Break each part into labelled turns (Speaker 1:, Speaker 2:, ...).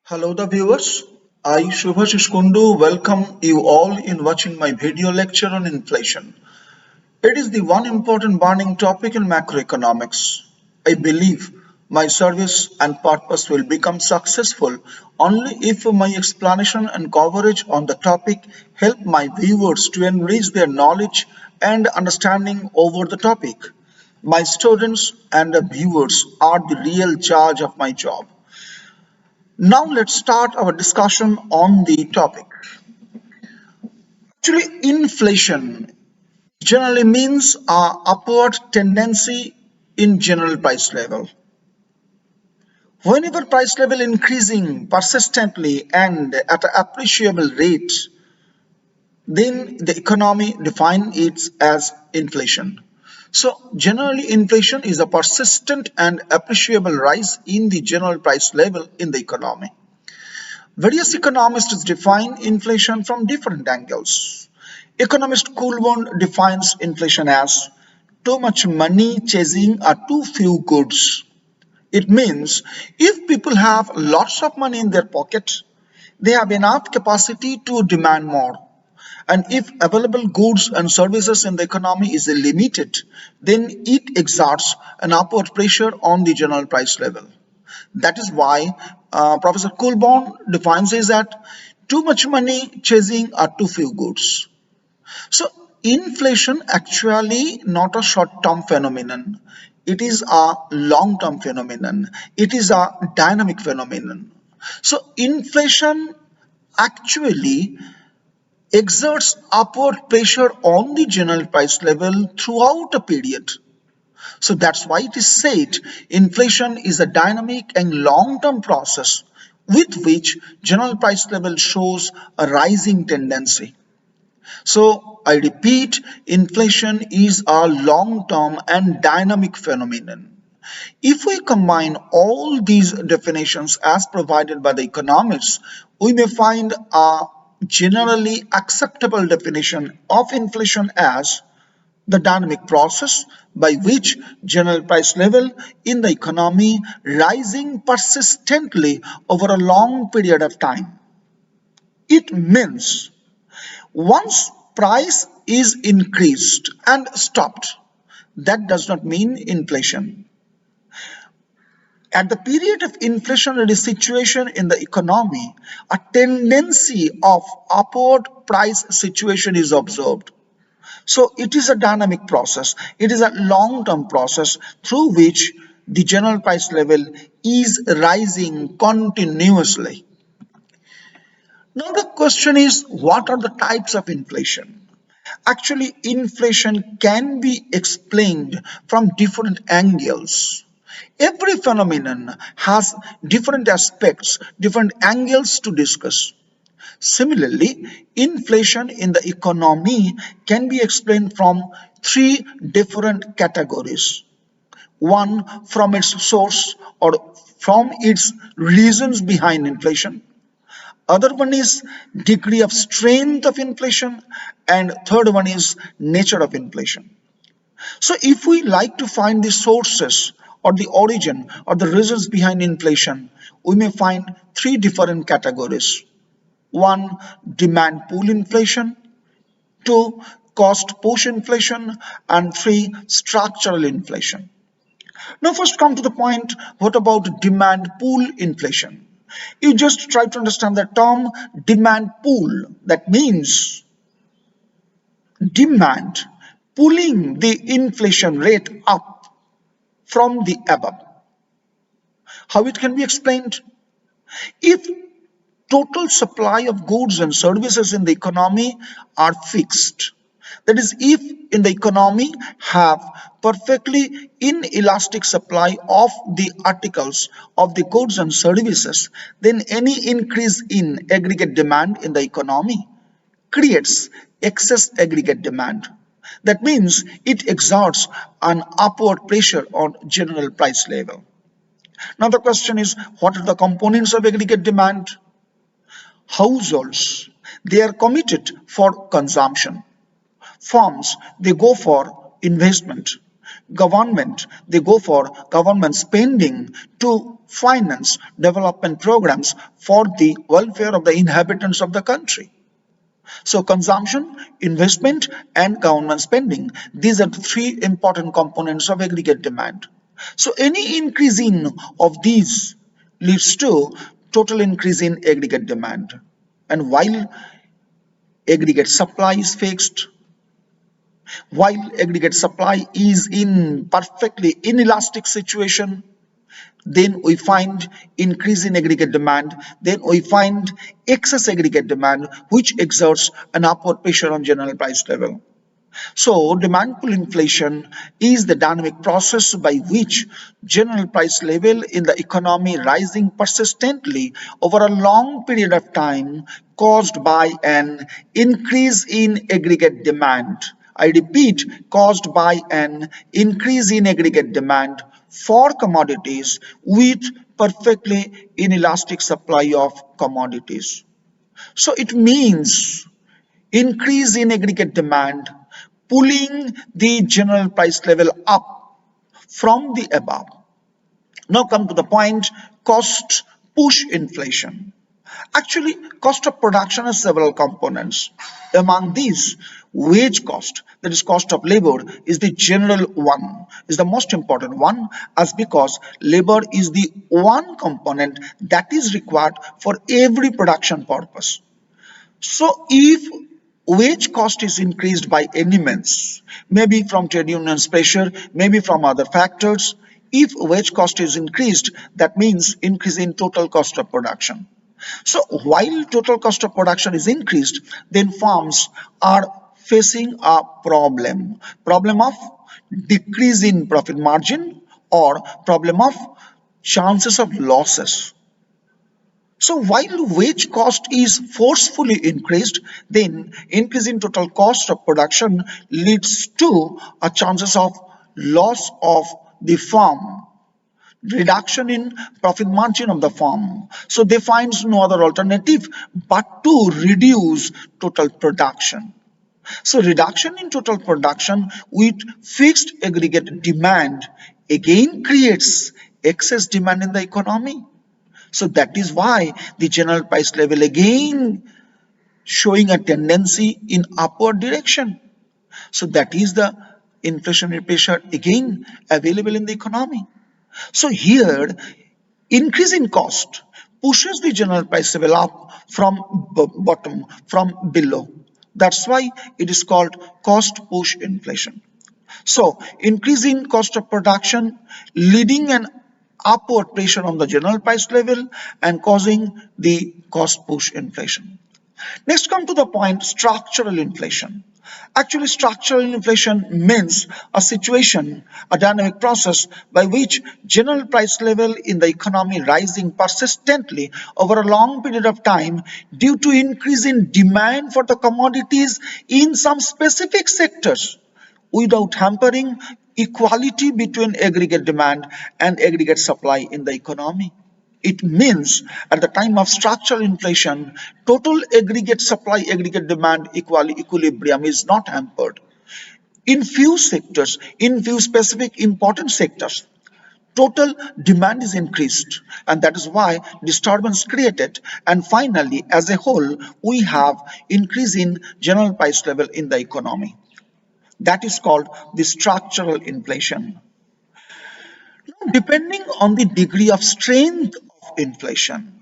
Speaker 1: Hello the viewers, I Subhasish Kundu welcome you all in watching my video lecture on inflation. It is the one important burning topic in macroeconomics. I believe my service and purpose will become successful only if my explanation and coverage on the topic help my viewers to enrich their knowledge and understanding over the topic. My students and the viewers are the real charge of my job. Now let's start our discussion on the topic. Actually, inflation generally means a upward tendency in general price level. Whenever price level increasing persistently and at an appreciable rate, then the economy defines it as inflation. So generally inflation is a persistent and appreciable rise in the general price level in the economy. Various economists define inflation from different angles. Economist Coolborn defines inflation as too much money chasing a too few goods. It means if people have lots of money in their pocket, they have enough capacity to demand more. And if available goods and services in the economy is limited, then it exerts an upward pressure on the general price level. That is why Professor Coolborn defines it that too much money chasing are too few goods. So inflation actually not a short-term phenomenon. It is a long-term phenomenon. It is a dynamic phenomenon. So inflation actually exerts upward pressure on the general price level throughout a period. So that's why it is said inflation is a dynamic and long-term process with which general price level shows a rising tendency. So I repeat, inflation is a long-term and dynamic phenomenon. If we combine all these definitions as provided by the economists, we may find a generally acceptable definition of inflation as the dynamic process by which general price level in the economy rising persistently over a long period of time. It means once price is increased and stopped, that does not mean inflation. At the period of inflationary situation in the economy, a tendency of upward price situation is observed. So it is a dynamic process. It is a long-term process through which the general price level is rising continuously. Now the question is, what are the types of inflation? Actually, inflation can be explained from different angles. Every phenomenon has different aspects, different angles to discuss. Similarly, inflation in the economy can be explained from three different categories. One, from its source or from its reasons behind inflation. Other one is degree of strength of inflation, and third one is nature of inflation. So if we like to find the sources or the origin or the reasons behind inflation, we may find three different categories. One, demand pull inflation. Two, cost push inflation. And three, structural inflation. Now first come to the point, what about demand pull inflation? You just try to understand the term demand pull. That means demand pulling the inflation rate up from the above. How it can be explained? If total supply of goods and services in the economy are fixed, that is, if in the economy have perfectly inelastic supply of the articles of the goods and services, then any increase in aggregate demand in the economy creates excess aggregate demand. That means it exerts an upward pressure on general price level. Now the question is, what are the components of aggregate demand? Households, they are committed for consumption. Firms, they go for investment. They go for government spending to finance development programs for the welfare of the inhabitants of the country. So consumption, investment, and government spending, these are the three important components of aggregate demand. So any increase in of these leads to total increase in aggregate demand. And aggregate supply is fixed, while aggregate supply is in perfectly inelastic situation, then we find increase in aggregate demand, then we find excess aggregate demand, which exerts an upward pressure on general price level. So demand pull inflation is the dynamic process by which general price level in the economy rising persistently over a long period of time caused by an increase in aggregate demand. I repeat, caused by an increase in aggregate demand for commodities with perfectly inelastic supply of commodities. So it means increase in aggregate demand pulling the general price level up from the above. Now come to the point, cost push inflation. Actually, cost of production has several components. Among these, wage cost, that is cost of labor, is the general one, is the most important one, as because labor is the one component that is required for every production purpose. So if wage cost is increased by any means, maybe from trade unions pressure, maybe from other factors, if wage cost is increased, that means increase in total cost of production. So while total cost of production is increased, then firms are facing a problem of decrease in profit margin or problem of chances of losses. So while wage cost is forcefully increased, then increase in total cost of production leads to a chances of loss of the firm, reduction in profit margin of the firm. So they find no other alternative but to reduce total production. So reduction in total production with fixed aggregate demand again creates excess demand in the economy. So that is why the general price level again showing a tendency in upward direction. So that is the inflationary pressure again available in the economy. So here increase in cost pushes the general price level up from bottom, from below. That's why it is called cost push inflation. So increase in cost of production leading an upward pressure on the general price level and causing the cost push inflation. Next come to the point structural inflation. Actually structural inflation means a situation, a dynamic process by which general price level in the economy rising persistently over a long period of time due to increase in demand for the commodities in some specific sectors without hampering equality between aggregate demand and aggregate supply in the economy. It means at the time of structural inflation, total aggregate supply, aggregate demand equilibrium is not hampered. In few sectors, in few specific important sectors, total demand is increased, and that is why disturbance created. And finally, as a whole, we have increase in general price level in the economy. That is called the structural inflation. Depending on the degree of strength of inflation,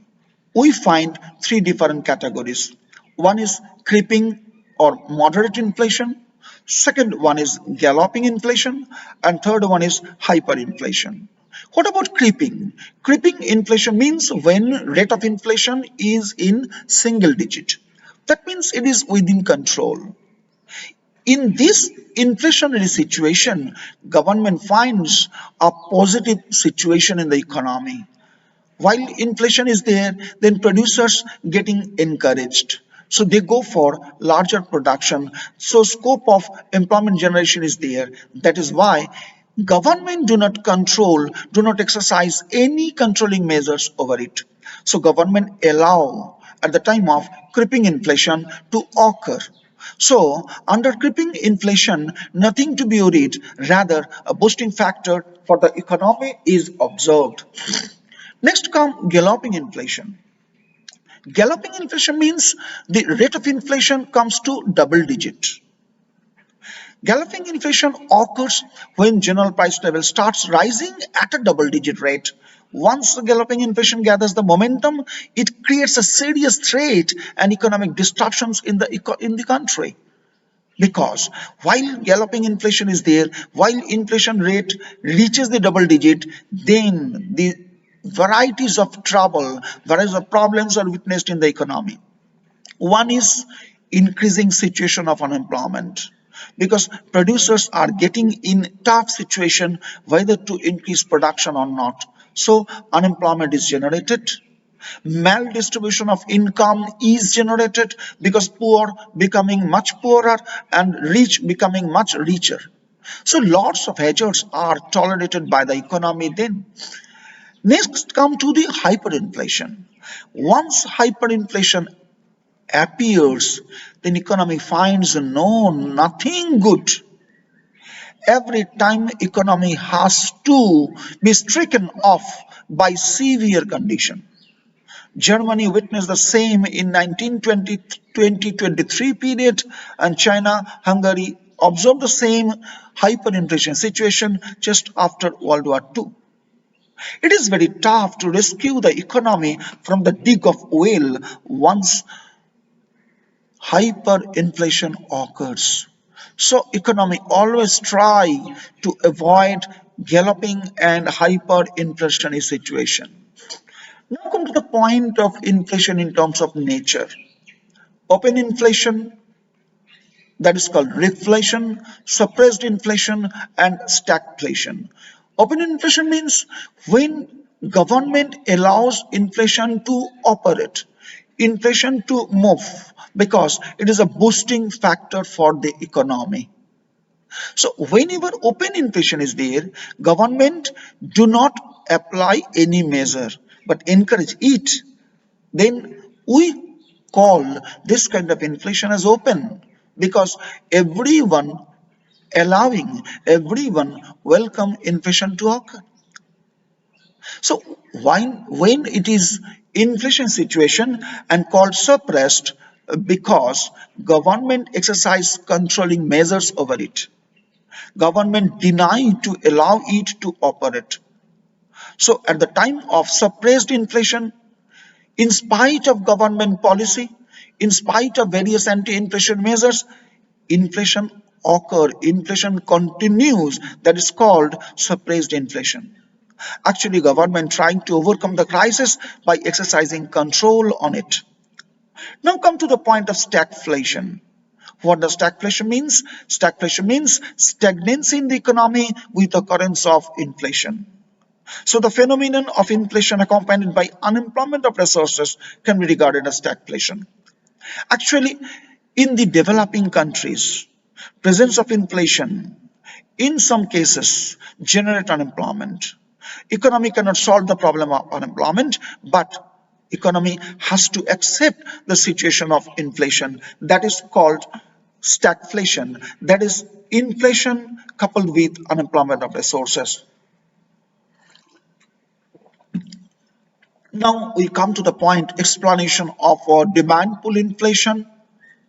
Speaker 1: we find three different categories. One is creeping or moderate inflation. Second one is galloping inflation. And third one is hyperinflation. What about creeping? Creeping inflation means when rate of inflation is in single digit. That means it is within control. In this inflationary situation, government finds a positive situation in the economy. While inflation is there, then producers getting encouraged. So they go for larger production. So scope of employment generation is there. That is why government do not exercise any controlling measures over it. So government allow at the time of creeping inflation to occur. So, under creeping inflation, nothing to be worried, rather, a boosting factor for the economy is observed. Next come galloping inflation. Galloping inflation means the rate of inflation comes to double digit. Galloping inflation occurs when general price level starts rising at a double digit rate. Once the galloping inflation gathers the momentum, it creates a serious threat and economic disruptions in the country. Because while galloping inflation is there, while inflation rate reaches the double digit, then the varieties of trouble, varieties of problems are witnessed in the economy. One is increasing situation of unemployment, because producers are getting in tough situation whether to increase production or not. So unemployment is generated. Maldistribution of income is generated because poor becoming much poorer and rich becoming much richer. So lots of hazards are tolerated by the economy then. Next come to the hyperinflation. Once hyperinflation appears, then economy finds no nothing good. Every time economy has to be stricken off by severe condition. Germany witnessed the same in 1920-2023 period, and China, Hungary observed the same hyperinflation situation just after World War II. It is very tough to rescue the economy from the dig of oil once hyperinflation occurs. So economy always try to avoid galloping and hyperinflationary situation. Now come to the point of inflation in terms of nature. Open inflation, that is called reflation, suppressed inflation, and stagflation. Open inflation means when government allows inflation to operate, inflation to move, because it is a boosting factor for the economy. So whenever open inflation is there, government do not apply any measure but encourage it, then we call this kind of inflation as open, because everyone allowing, everyone welcome inflation to occur. So when it is inflation situation and called suppressed, because government exercise controlling measures over it, government deny to allow it to operate. So at the time of suppressed inflation, in spite of government policy, in spite of various anti-inflation measures, inflation occur, inflation continues. That is called suppressed inflation. Actually, government trying to overcome the crisis by exercising control on it. Now come to the point of stagflation. What does stagflation means? Stagflation means stagnancy in the economy with occurrence of inflation. So the phenomenon of inflation accompanied by unemployment of resources can be regarded as stagflation. Actually, in the developing countries, presence of inflation in some cases generate unemployment. Economy cannot solve the problem of unemployment, but economy has to accept the situation of inflation. That is called stagflation. That is inflation coupled with unemployment of resources. Now we come to the point explanation of demand pull inflation.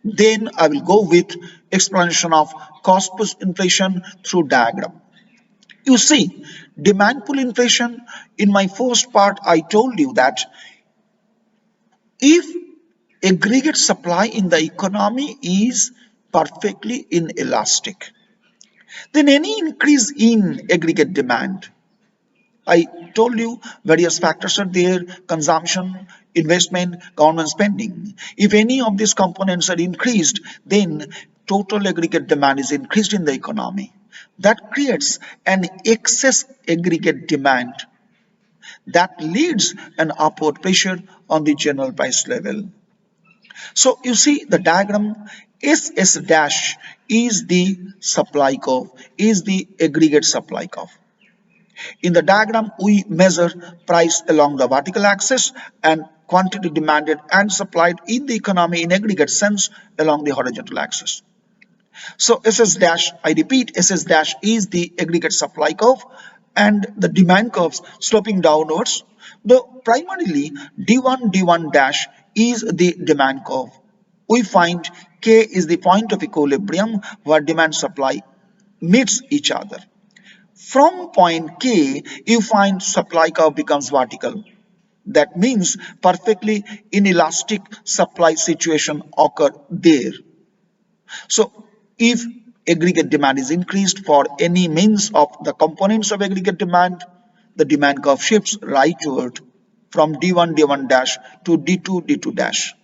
Speaker 1: Then I will go with explanation of cost push inflation through diagram. You see, demand pull inflation, in my first part, I told you that if aggregate supply in the economy is perfectly inelastic, then any increase in aggregate demand, I told you various factors are there: consumption, investment, government spending. If any of these components are increased, then total aggregate demand is increased in the economy. That creates an excess aggregate demand that leads an upward pressure on the general price level. So you see the diagram, SS dash is the supply curve, is the aggregate supply curve. In the diagram, we measure price along the vertical axis and quantity demanded and supplied in the economy in aggregate sense along the horizontal axis. So SS dash, I repeat, SS dash is the aggregate supply curve and the demand curves sloping downwards. The primarily D1 dash is the demand curve. We find K is the point of equilibrium where demand supply meets each other. From point K, you find supply curve becomes vertical. That means perfectly inelastic supply situation occur there. So if aggregate demand is increased for any means of the components of aggregate demand, the demand curve shifts rightward from D1 dash to D2 dash.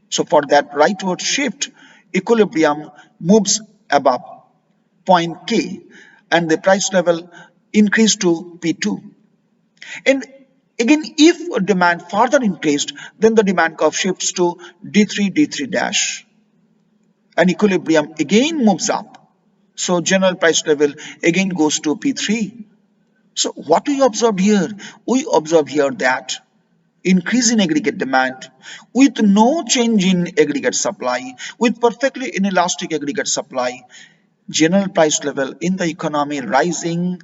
Speaker 1: So for that rightward shift, equilibrium moves above point K and the price level increase to P2. And again, if demand further increased, then the demand curve shifts to D3 dash and equilibrium again moves up. So general price level again goes to P3. So what we observed here? We observe here that increase in aggregate demand with no change in aggregate supply, with perfectly inelastic aggregate supply, general price level in the economy rising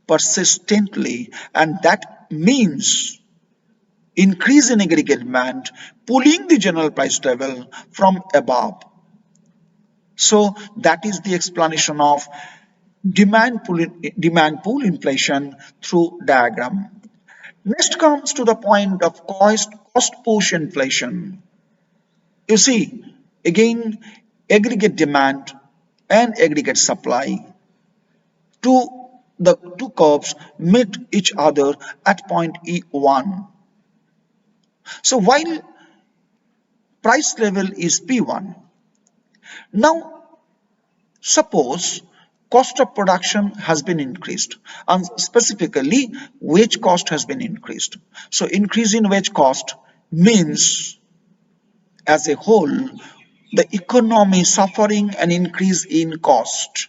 Speaker 1: persistently, and that means increase in aggregate demand pulling the general price level from above. So that is the explanation of demand pool inflation through diagram. Next comes to the point of cost push inflation. You see, again, aggregate demand and aggregate supply, the two curves meet each other at point E1. So while price level is P1, now suppose cost of production has been increased and specifically wage cost has been increased. So increase in wage cost means as a whole the economy suffering an increase in cost.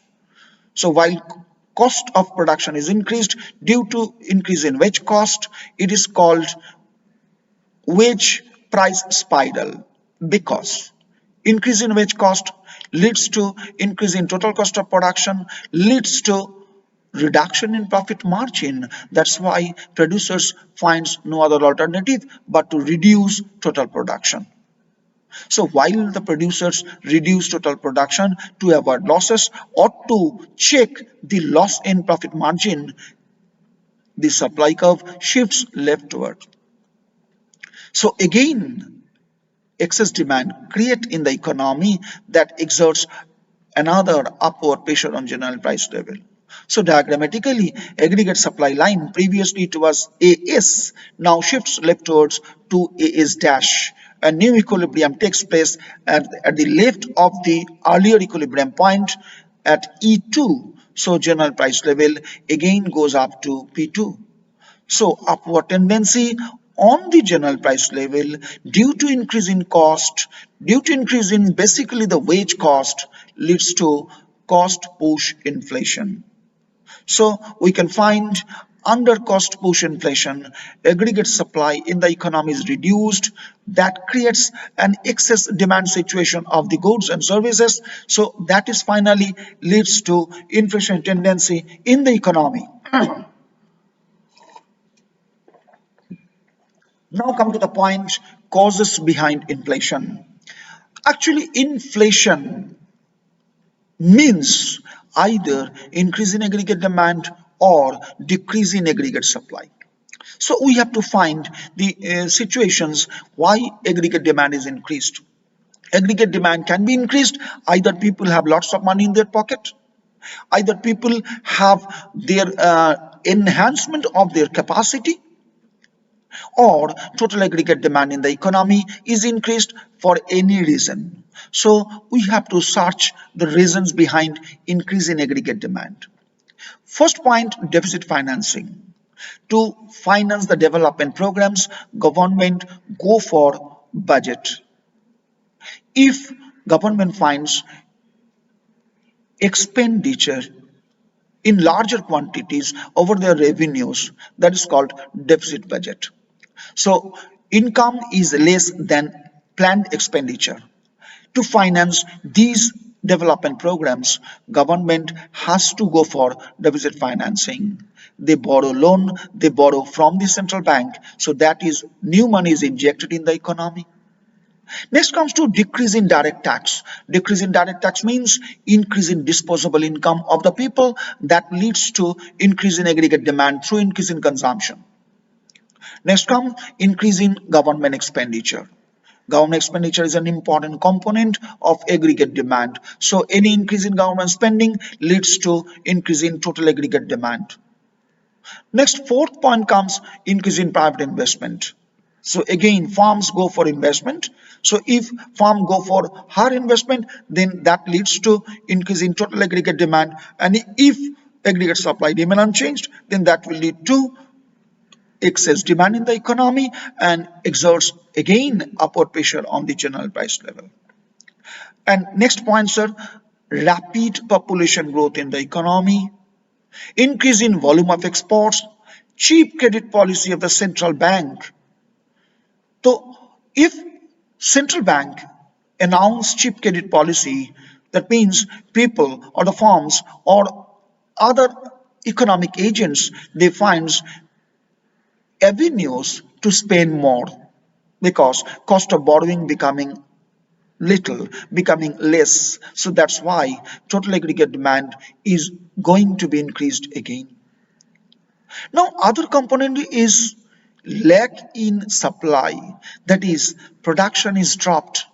Speaker 1: So while cost of production is increased due to increase in wage cost, it is called wage price spiral because increase in wage cost leads to increase in total cost of production, leads to reduction in profit margin. That's why producers finds no other alternative but to reduce total production. So while the producers reduce total production to avoid losses or to check the loss in profit margin, the supply curve shifts leftward. So again, excess demand create in the economy that exerts another upward pressure on general price level. So diagrammatically, aggregate supply line, previously it was AS, now shifts leftwards to AS dash. A new equilibrium takes place at the left of the earlier equilibrium point at E2. So general price level again goes up to P2. So upward tendency on the general price level due to increase in cost, due to increase in basically the wage cost leads to cost push inflation. So we can find under cost push inflation, aggregate supply in the economy is reduced. That creates an excess demand situation of the goods and services. So that is finally leads to inflation tendency in the economy. Now come to the point causes behind inflation. Actually, inflation means either increase in aggregate demand or decrease in aggregate supply. So we have to find the situations why aggregate demand is increased. Aggregate demand can be increased, either people have lots of money in their pocket, either people have their enhancement of their capacity, or total aggregate demand in the economy is increased for any reason. So we have to search the reasons behind increase in aggregate demand. First point, deficit financing. To finance the development programs, government go for budget. If government finds expenditure in larger quantities over their revenues. That is called deficit budget. So income is less than planned expenditure. To finance these development programs, government has to go for deficit financing. They borrow loan, they borrow from the central bank, so that is new money is injected in the economy. Next comes to decrease in direct tax. Decrease in direct tax means increase in disposable income of the people that leads to increase in aggregate demand through increase in consumption. Next comes increase in government expenditure. Government expenditure is an important component of aggregate demand. So any increase in government spending leads to increase in total aggregate demand. Next, fourth point comes increase in private investment. So again, farms go for investment. So if farm go for higher investment, then that leads to increase in total aggregate demand. And if aggregate supply remain unchanged, then that will lead to excess demand in the economy and exerts again upward pressure on the general price level. And next point, sir, rapid population growth in the economy, increase in volume of exports, cheap credit policy of the central bank. So if central bank announce cheap credit policy, that means people or the firms or other economic agents, they find avenues to spend more because cost of borrowing becoming little, becoming less. So that's why total aggregate demand is going to be increased again. Now other component is lack in supply, that is production is dropped.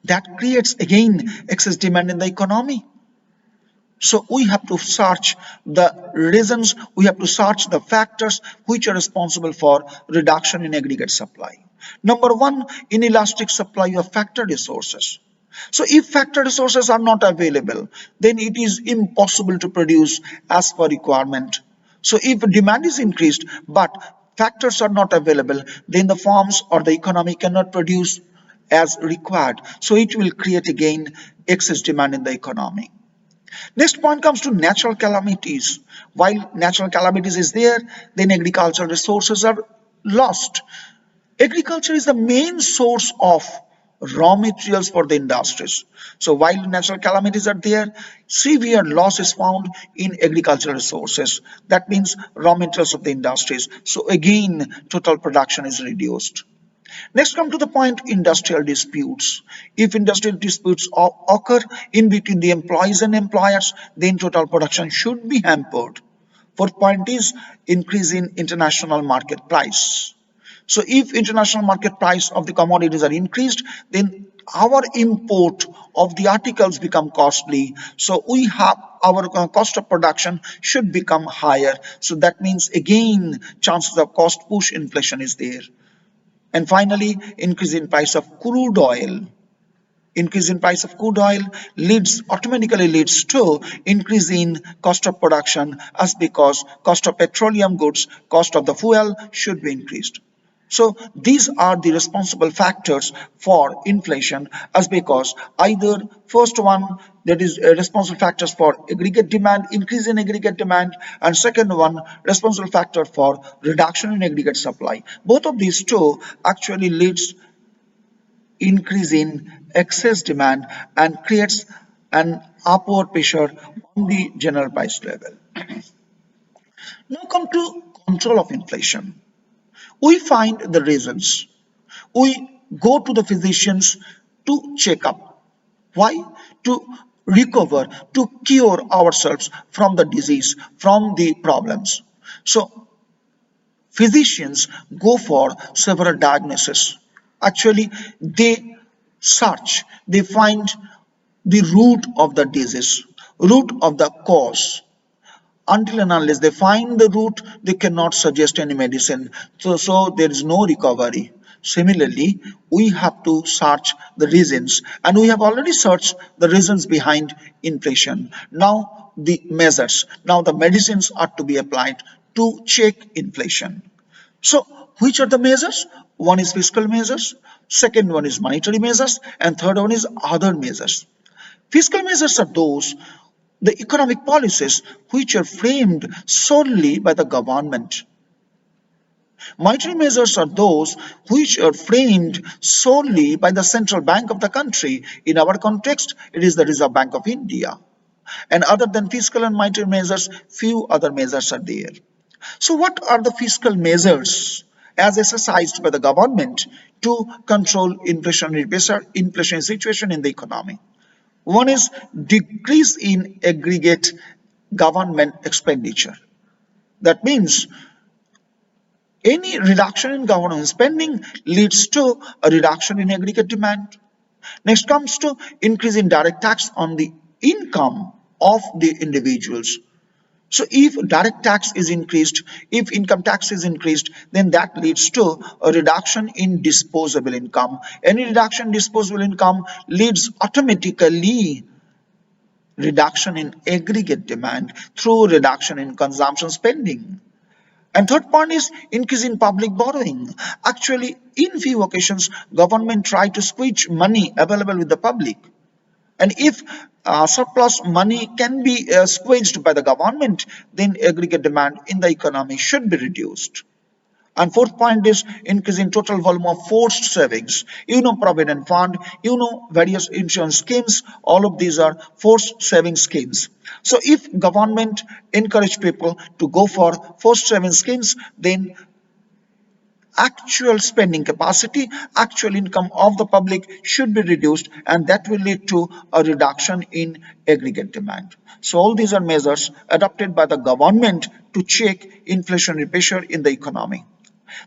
Speaker 1: That creates again excess demand in the economy. So we have to search the reasons, we have to search the factors which are responsible for reduction in aggregate supply. Number one, inelastic supply of factor resources. So if factor resources are not available, then it is impossible to produce as per requirement. So if demand is increased but factors are not available, then the farms or the economy cannot produce as required. So it will create again excess demand in the economy. Next point comes to natural calamities. While natural calamities is there, then agricultural resources are lost. Agriculture is the main source of raw materials for the industries. So while natural calamities are there, severe loss is found in agricultural resources. That means raw materials of the industries. So again, total production is reduced. Next, come to the point industrial disputes. If industrial disputes occur in between the employees and employers, then total production should be hampered. Fourth point is increase in international market price. So if international market price of the commodities are increased, then our import of the articles become costly. So we have our cost of production should become higher. So that means again chances of cost push inflation is there. And finally, increase in price of crude oil. Increase in price of crude oil automatically leads to increase in cost of production, as because cost of petroleum goods, cost of the fuel should be increased. So these are the responsible factors for inflation, as because either first one, that is responsible factors for aggregate demand, increase in aggregate demand, and second one responsible factor for reduction in aggregate supply. Both of these two actually leads increase in excess demand and creates an upward pressure on the general price level. Now come to control of inflation. We find the reasons. We go to the physicians to check up. Why? To recover, to cure ourselves from the disease, from the problems. So physicians go for several diagnoses. Actually, they search, they find the root of the disease, root of the cause. Until and unless they find the root, they cannot suggest any medicine. So there is no recovery. Similarly, we have to search the reasons, and we have already searched the reasons behind inflation. Now the measures, now the medicines are to be applied to check inflation. So which are the measures? One is fiscal measures, second one is monetary measures, and third one is other measures. Fiscal measures are those the economic policies which are framed solely by the government. Monetary measures are those which are framed solely by the central bank of the country. In our context, it is the Reserve Bank of India. And other than fiscal and monetary measures, few other measures are there. So, what are the fiscal measures as exercised by the government to control inflationary pressure, inflation situation in the economy? One is decrease in aggregate government expenditure. That means any reduction in government spending leads to a reduction in aggregate demand. Next comes to increase in direct tax on the income of the individuals. So if direct tax is increased, if income tax is increased, then that leads to a reduction in disposable income. Any reduction in disposable income leads automatically reduction in aggregate demand through reduction in consumption spending. And third point is increase in public borrowing. Actually, in few occasions, government try to squeeze money available with the public. And if surplus money can be squeezed by the government, then aggregate demand in the economy should be reduced. And fourth point is increase in total volume of forced savings. Provident fund, various insurance schemes, all of these are forced saving schemes. So if government encourage people to go for forced saving schemes, then actual spending capacity, actual income of the public should be reduced, and that will lead to a reduction in aggregate demand. So all these are measures adopted by the government to check inflationary pressure in the economy.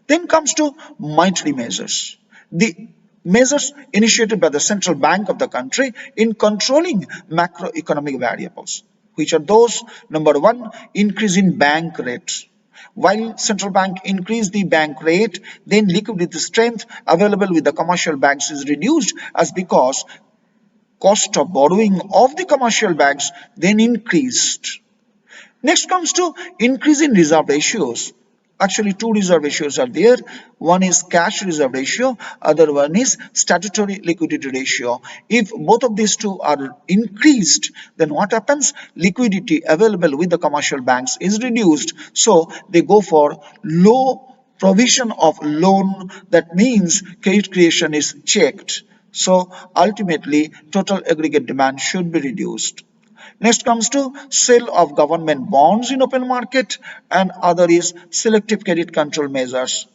Speaker 1: Then comes to monetary measures. The measures initiated by the central bank of the country in controlling macroeconomic variables, which are those: number one, increase in bank rates. While central bank increase the bank rate, then liquidity strength available with the commercial banks is reduced, as because cost of borrowing of the commercial banks then increased. Next comes to increase in reserve ratios. Actually, two reserve ratios are there. One is cash reserve ratio, other one is statutory liquidity ratio. If both of these two are increased, then what happens? Liquidity available with the commercial banks is reduced. So they go for low provision of loan. That means credit creation is checked. So ultimately, total aggregate demand should be reduced. Next comes to sale of government bonds in open market, and other is selective credit control measures.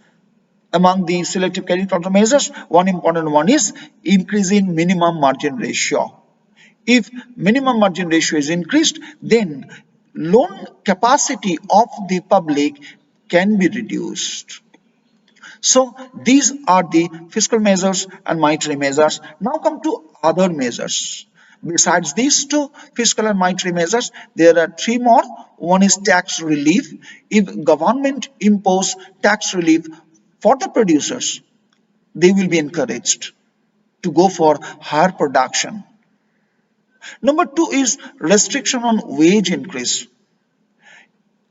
Speaker 1: Among the selective credit control measures, one important one is increase in minimum margin ratio. If minimum margin ratio is increased, then loan capacity of the public can be reduced. So these are the fiscal measures and monetary measures. Now come to other measures. Besides these two fiscal and monetary measures, there are three more. One is tax relief. If government impose tax relief for the producers, they will be encouraged to go for higher production. Number two is restriction on wage increase.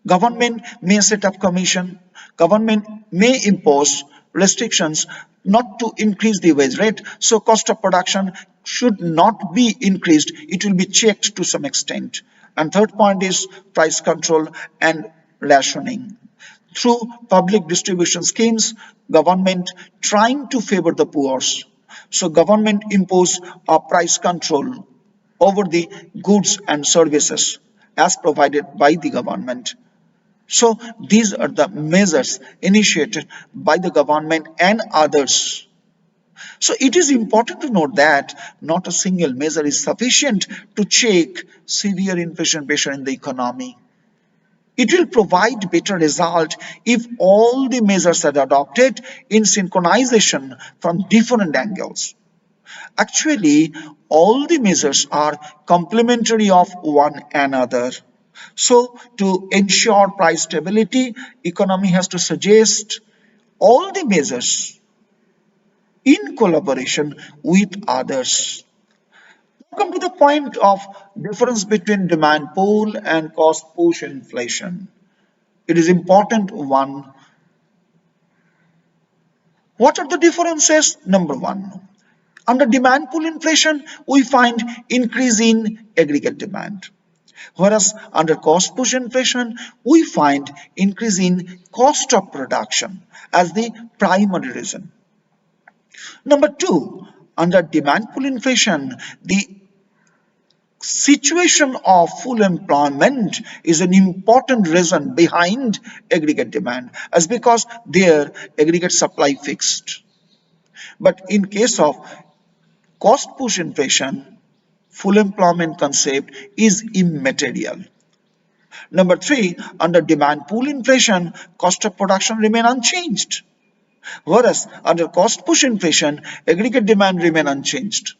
Speaker 1: Government may set up commission, government may impose restrictions not to increase the wage rate, so cost of production should not be increased, it will be checked to some extent. And third point is price control and rationing. Through public distribution schemes, government trying to favor the poor. So government impose a price control over the goods and services as provided by the government. So these are the measures initiated by the government and others. So it is important to note that not a single measure is sufficient to check severe inflation pressure in the economy. It will provide better result if all the measures are adopted in synchronization from different angles. Actually, all the measures are complementary of one another. So to ensure price stability, economy has to suggest all the measures in collaboration with others. Come to the point of difference between demand pull and cost push inflation. It is important one. What are the differences? Number one, under demand pull inflation, we find increase in aggregate demand. Whereas under cost push inflation, we find increase in cost of production as the primary reason. Number two, under demand pull inflation, the situation of full employment is an important reason behind aggregate demand, as because their aggregate supply fixed. But in case of cost push inflation, full employment concept is immaterial. Number three, under demand pool inflation, cost of production remain unchanged. Whereas under cost push inflation, aggregate demand remain unchanged.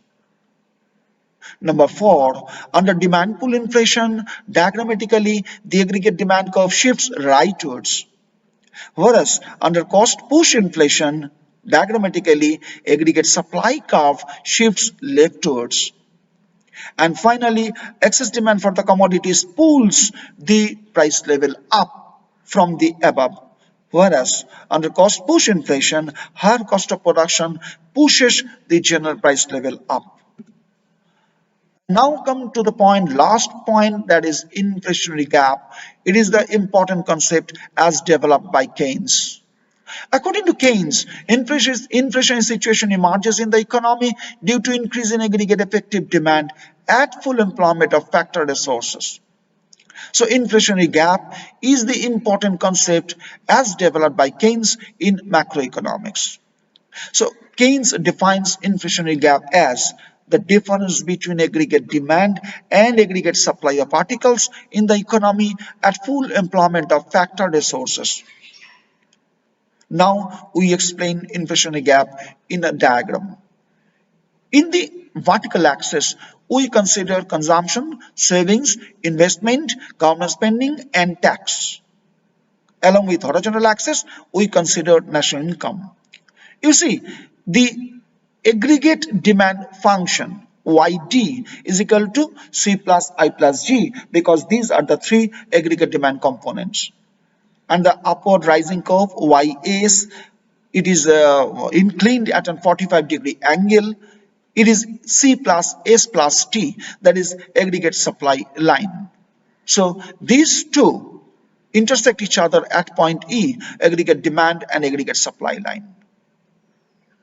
Speaker 1: Number four, under demand pull inflation, diagrammatically, the aggregate demand curve shifts rightwards. Whereas under cost push inflation, diagrammatically, aggregate supply curve shifts leftwards. And finally, excess demand for the commodities pulls the price level up from the above. Whereas under cost push inflation, higher cost of production pushes the general price level up. Now come to the point, last point, that is inflationary gap. It is the important concept as developed by Keynes. According to Keynes, inflation situation emerges in the economy due to increase in aggregate effective demand at full employment of factor resources. So inflationary gap is the important concept as developed by Keynes in macroeconomics. So Keynes defines inflationary gap as the difference between aggregate demand and aggregate supply of articles in the economy at full employment of factor resources. Now we explain inflationary gap in a diagram. In the vertical axis, we consider consumption, savings, investment, government spending, and tax. Along with horizontal axis, we consider national income. You see, the aggregate demand function YD is equal to C plus I plus G, because these are the three aggregate demand components. And the upward rising curve YS, it is inclined at a 45-degree angle. It is C plus S plus T, that is aggregate supply line. So these two intersect each other at point E, aggregate demand and aggregate supply line.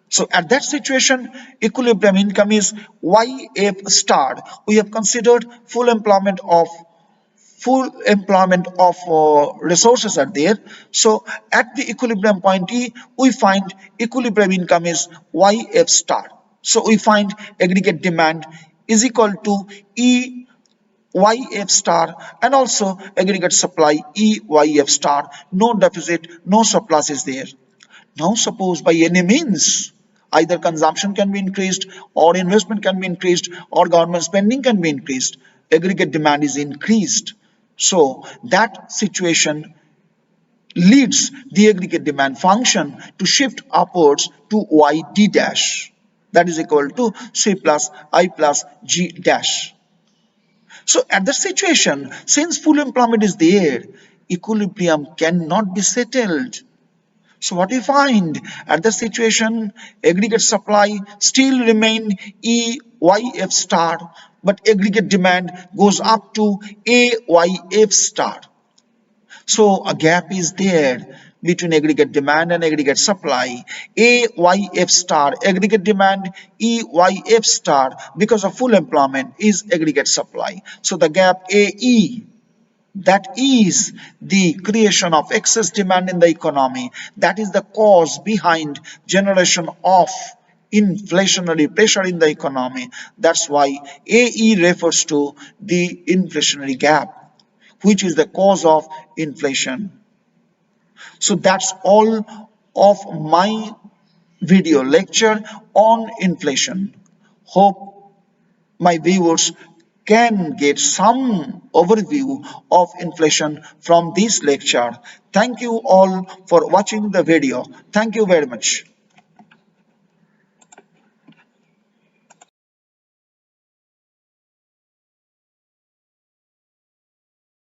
Speaker 1: So at that situation, equilibrium income is YF star. We have considered full employment of resources are there. So at the equilibrium point E, we find equilibrium income is YF star. So we find aggregate demand is equal to E YF star, and also aggregate supply EYF star. No deficit, no surplus is there. Now suppose by any means either consumption can be increased, or investment can be increased, or government spending can be increased, aggregate demand is increased. So that situation leads the aggregate demand function to shift upwards to YD dash, that is equal to C plus I plus G dash. So at that situation, since full employment is there, equilibrium cannot be settled. So what we find at the situation, aggregate supply still remain EYF star, but aggregate demand goes up to AYF star. So a gap is there between aggregate demand and aggregate supply. AYF star, aggregate demand, EYF star, because of full employment is aggregate supply. So the gap AE, that is the creation of excess demand in the economy. That is the cause behind generation of inflationary pressure in the economy. That's why AE refers to the inflationary gap, which is the cause of inflation. So that's all of my video lecture on inflation. Hope my viewers can get some overview of inflation from this lecture. Thank you all for watching the video. Thank you very much.